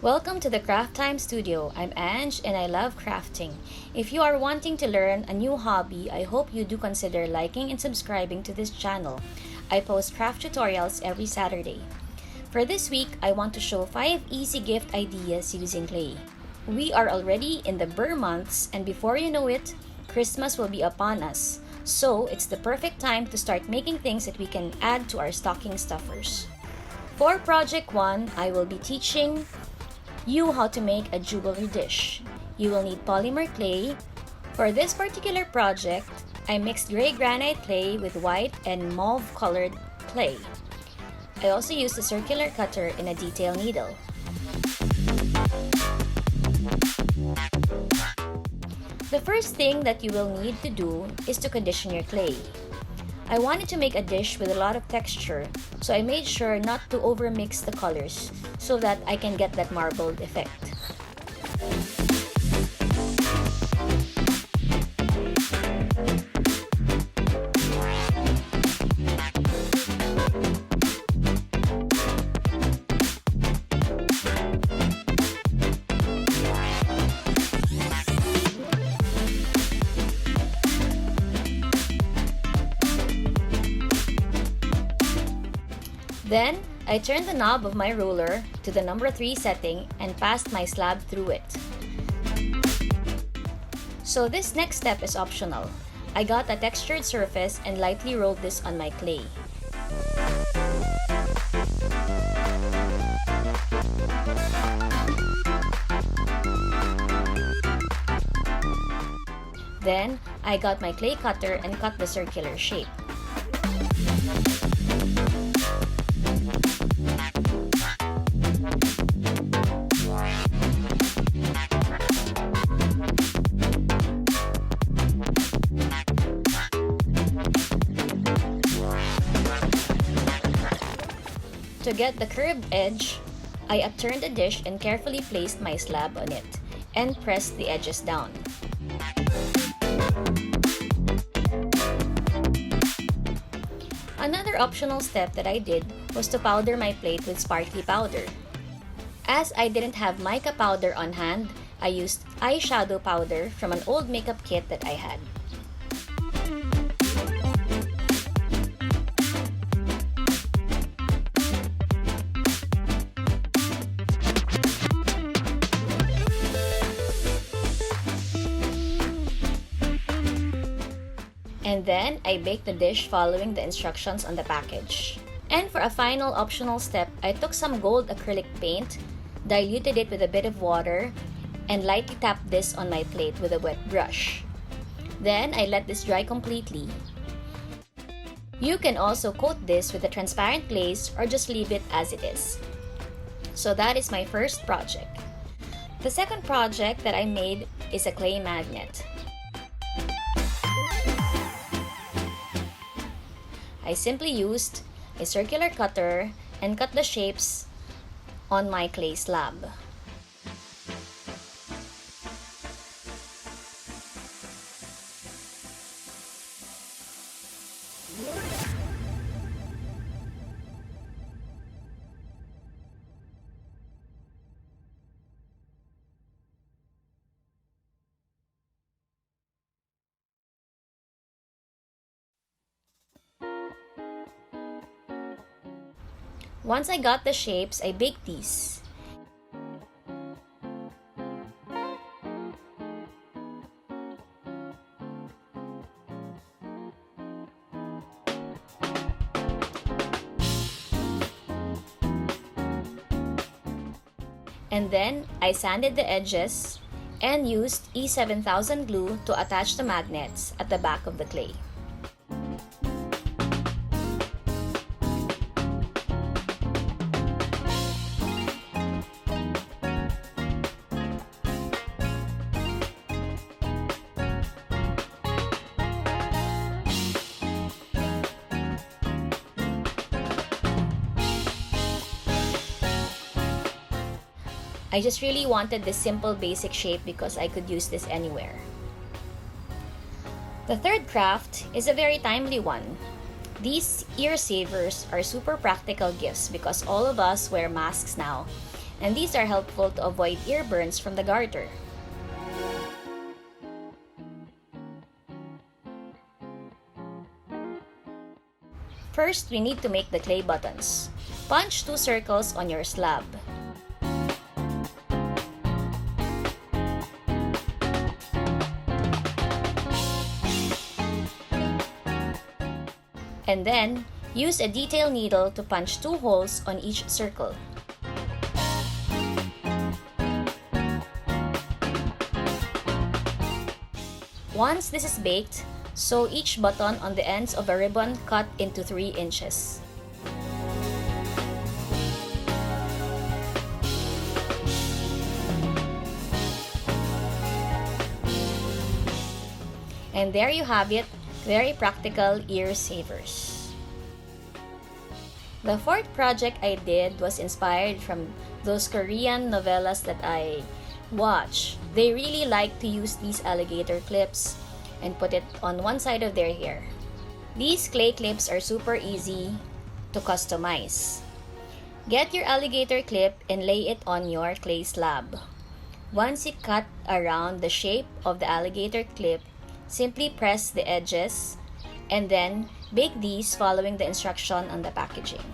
Welcome to the Craft Time Studio. I'm Ange and I love crafting. If you are wanting to learn a new hobby, I hope you do consider liking and subscribing to this channel. I post craft tutorials every Saturday. For this week, I want to show 5 easy gift ideas using clay. We are already in the Burr months and before you know it, Christmas will be upon us. So it's the perfect time to start making things that we can add to our stocking stuffers. For project 1, I will be teaching you how to make a Jubilee dish. You will need polymer clay. For this particular project, I mixed gray granite clay with white and mauve colored clay. I also used a circular cutter and a detail needle. The first thing that you will need to do is to condition your clay. I wanted to make a dish with a lot of texture, so I made sure not to overmix the colors so that I can get that marbled effect. Then, I turned the knob of my roller to the number 3 setting and passed my slab through it. So this next step is optional. I got a textured surface and lightly rolled this on my clay. Then, I got my clay cutter and cut the circular shape. To get the curved edge, I upturned the dish and carefully placed my slab on it and pressed the edges down. Another optional step that I did was to powder my plate with sparkly powder. As I didn't have mica powder on hand, I used eyeshadow powder from an old makeup kit that I had. And then, I baked the dish following the instructions on the package. And for a final optional step, I took some gold acrylic paint, diluted it with a bit of water, and lightly tapped this on my plate with a wet brush. Then, I let this dry completely. You can also coat this with a transparent glaze or just leave it as it is. So that is my first project. The second project that I made is a clay magnet. I simply used a circular cutter and cut the shapes on my clay slab. Once I got the shapes, I baked these. And then, I sanded the edges and used E7000 glue to attach the magnets at the back of the clay. I just really wanted this simple basic shape because I could use this anywhere. The third craft is a very timely one. These ear savers are super practical gifts because all of us wear masks now. and these are helpful to avoid ear burns from the garter. First, we need to make the clay buttons. Punch 2 circles on your slab. And then, use a detail needle to punch 2 holes on each circle. Once this is baked, sew each button on the ends of a ribbon cut into 3 inches. And there you have it, very practical ear savers. The fourth project I did was inspired from those Korean novellas that I watch. They really like to use these alligator clips and put it on one side of their hair. These clay clips are super easy to customize. Get your alligator clip and lay it on your clay slab. Once you cut around the shape of the alligator clip, simply press the edges and then bake these following the instruction on the packaging.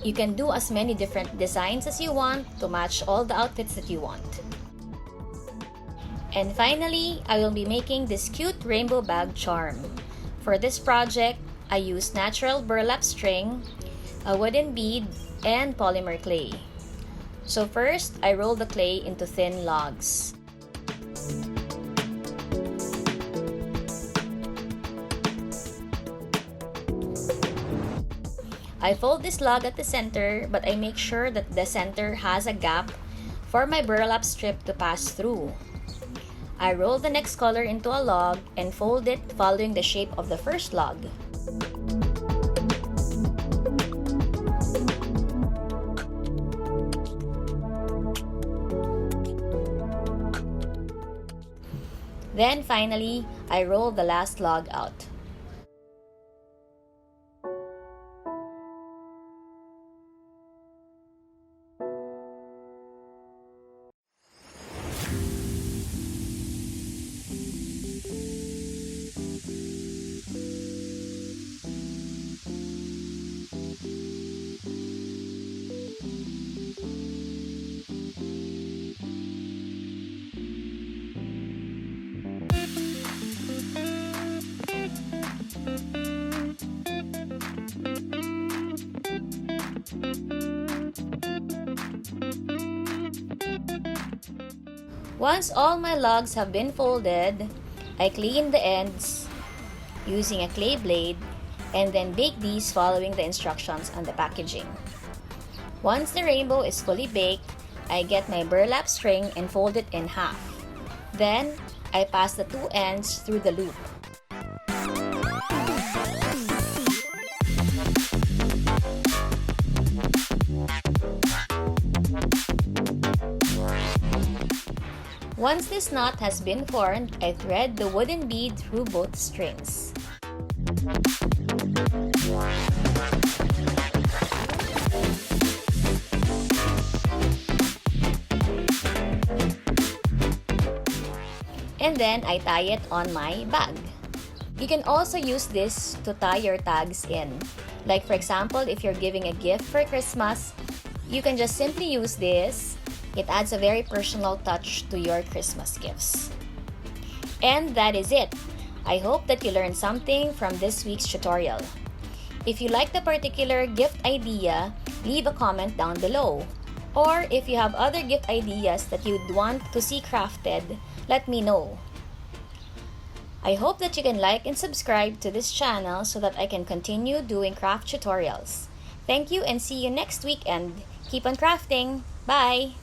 You can do as many different designs as you want to match all the outfits that you want. And finally, I will be making this cute rainbow bag charm. For this project, I used natural burlap string, a wooden bead, and polymer clay. So first, I roll the clay into thin logs. I fold this log at the center, but I make sure that the center has a gap for my burlap strip to pass through. I roll the next color into a log and fold it following the shape of the first log. Then finally, I roll the last log out. Once all my logs have been folded, I clean the ends using a clay blade and then bake these following the instructions on the packaging. Once the rainbow is fully baked, I get my burlap string and fold it in half. Then, I pass the 2 ends through the loop. Once this knot has been formed, I thread the wooden bead through both strings. And then I tie it on my bag. You can also use this to tie your tags in. Like for example, if you're giving a gift for Christmas, you can just simply use this. It adds a very personal touch to your Christmas gifts. And that is it. I hope that you learned something from this week's tutorial. If you like the particular gift idea, leave a comment down below. Or if you have other gift ideas that you'd want to see crafted, let me know. I hope that you can like and subscribe to this channel so that I can continue doing craft tutorials. Thank you and see you next week, and keep on crafting! Bye!